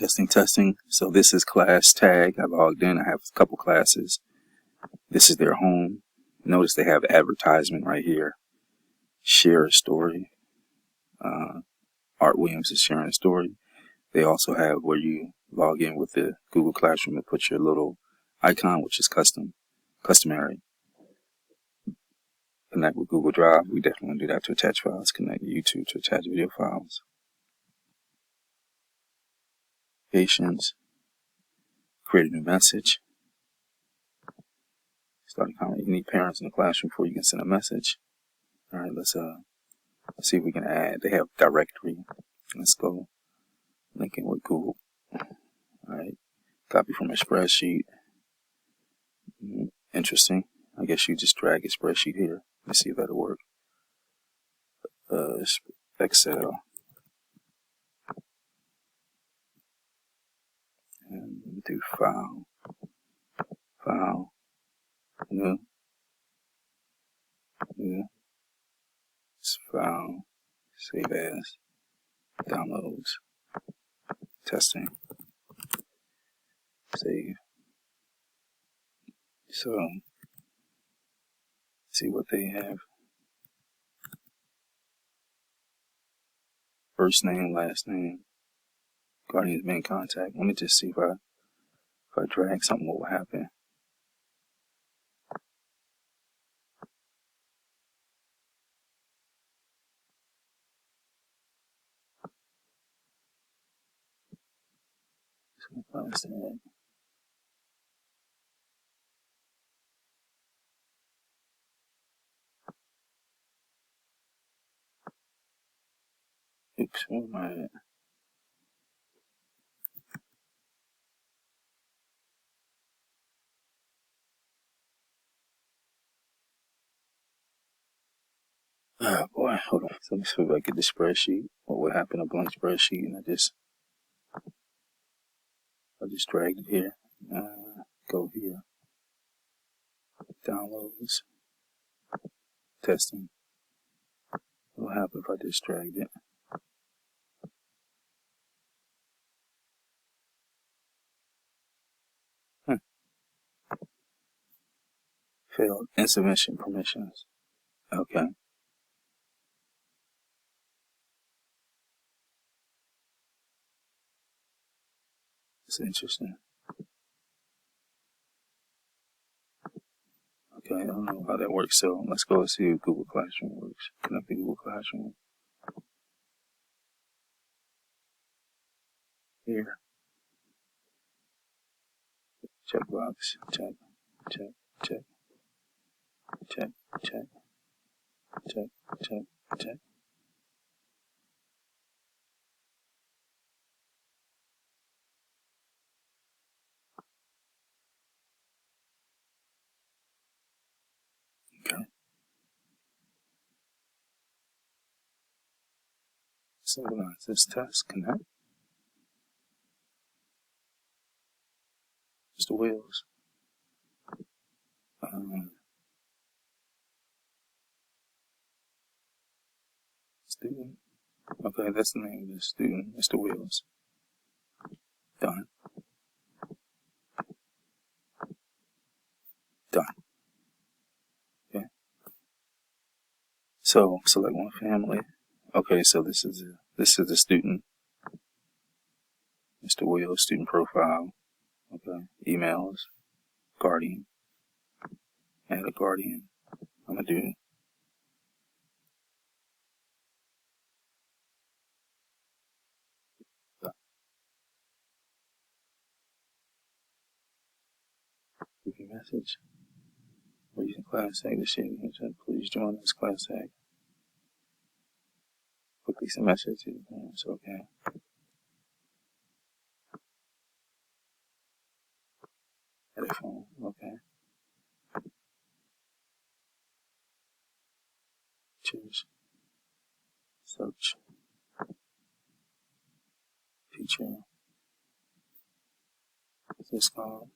Testing, testing. So this is ClassTag. I logged in. I have a couple classes. This is their home. Notice they have advertisement right here. Share a story. Art Williams is sharing a story. They also have where you log in with the Google Classroom and put your little icon, which is customary. Connect with Google Drive. We definitely want to do that to attach files. Connect YouTube to attach video files. Patience. Create a new message. Start a comment. You need parents in the classroom before you can send a message. All right, let's see if we can add. They have directory. Let's go link in with Google. All right, copy from a spreadsheet. Interesting. I guess you just drag a spreadsheet here. Let's see if that'll work. Excel. And do file, new, file, save as, downloads, testing, save. So, see what they have. First name, last name, Guardian's main contact. Let me just see if I drag something, what will happen. ClassTag. Oops, where am I at? Oh boy, hold on. So let me see if I get the spreadsheet. What would happen? A blank spreadsheet, and I just dragged it here. Go here. Downloads. Testing. What will happen if I just dragged it? Failed. Insufficient permissions. Okay. It's interesting. Okay, I don't know how that works, so let's go see if Google Classroom works. Connect to Google Classroom. Here. Checkbox. Check. Check. Check. Check. Check. Check. Check. Check. Okay. Synchronize this test. Connect. Just the wheels. Student. Okay, that's the name of the student. It's the wheels. Done. Done. Okay. So select one family. Okay, so this is the student. Mr. Williams, student profile. Okay. Emails. Guardian. Add a guardian. I'm gonna do review message. We're using ClassTag to share the internet. Please join us, ClassTag. Quickly send message to the parents. Okay. Edit phone. Okay. Choose. Search. Feature. This call.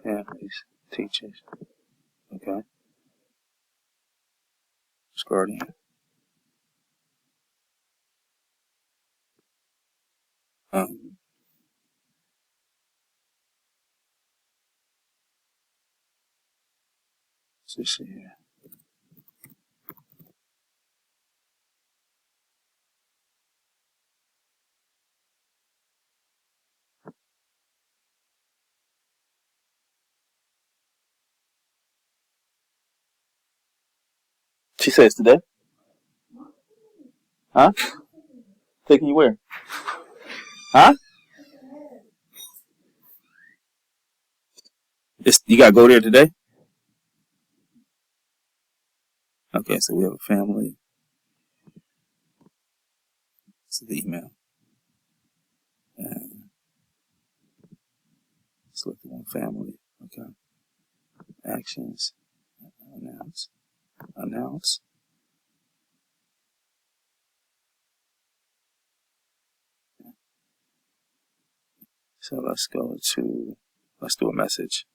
families, teachers. Okay. It's guardian. Um, let's see here. She says today. Huh? Taking you where? Huh? You gotta go there today? Okay, so we have a family. This is the email. And select the one family. Okay. Actions. Announce. Announce. So let's do a message.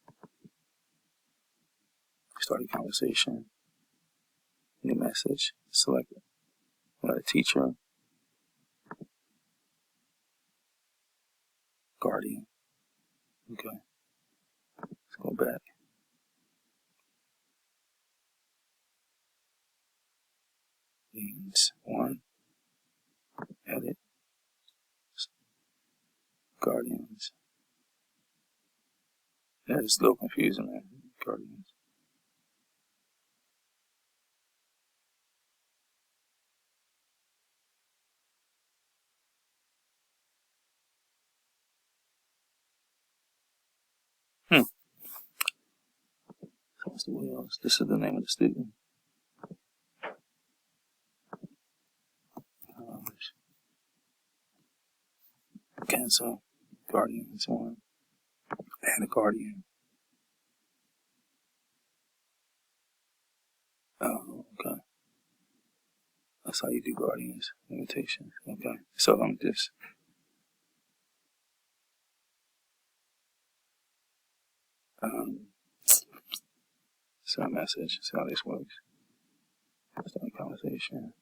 Start a conversation. New message. Select it. A teacher. Guardian. Okay. Let's go back. Means one. Edit. Guardians. Yeah, it's a little confusing, man. Guardians. So what's the what else? This is the name of the student. Cancel. Guardians one. Add a guardian. Oh, okay. That's how you do guardians. Limitations. Okay. So I'm just send a message. See how this works. Start a conversation.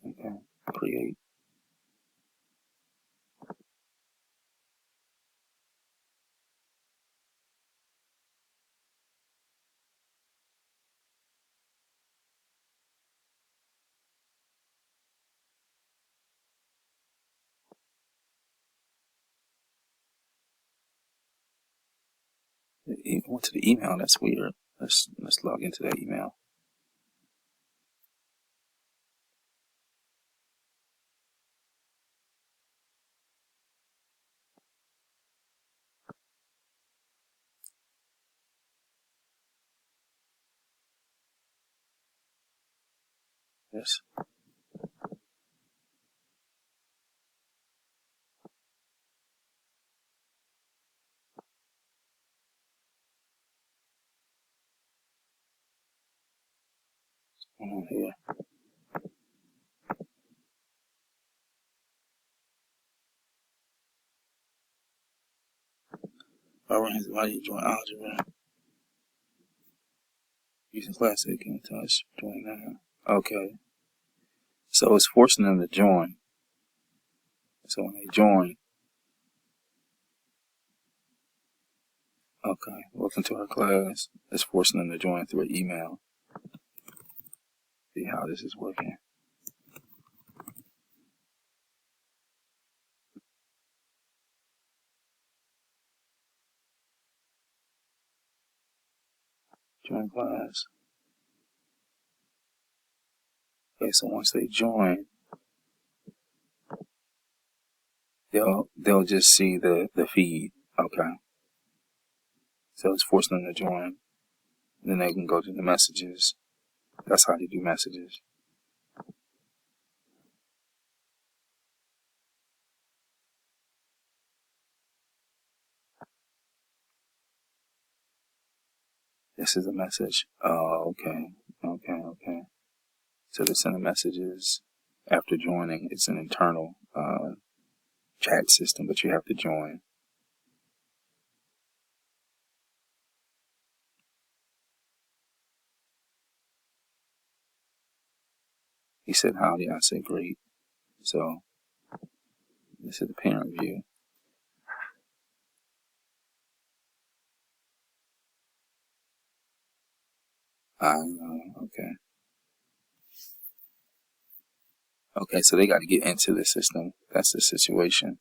Okay. Create. Went to the email. That's weird. Let's log into that email. Yes. What's going on here? Why do you join algebra? Using ClassTag, can touch. Join now. Okay. So it's forcing them to join. So when they join, okay, welcome to our class. It's forcing them to join through an email. See how this is working. Join class. Okay, so once they join, they'll just see the feed. Okay. So it's forcing them to join. Then they can go to the messages. That's how you do messages. This is a message. Oh, okay. Okay. So they send the messages after joining. It's an internal chat system, but you have to join. He said, howdy. I said, great. So this is the parent view. Okay. Okay, so they got to get into the system. That's the situation.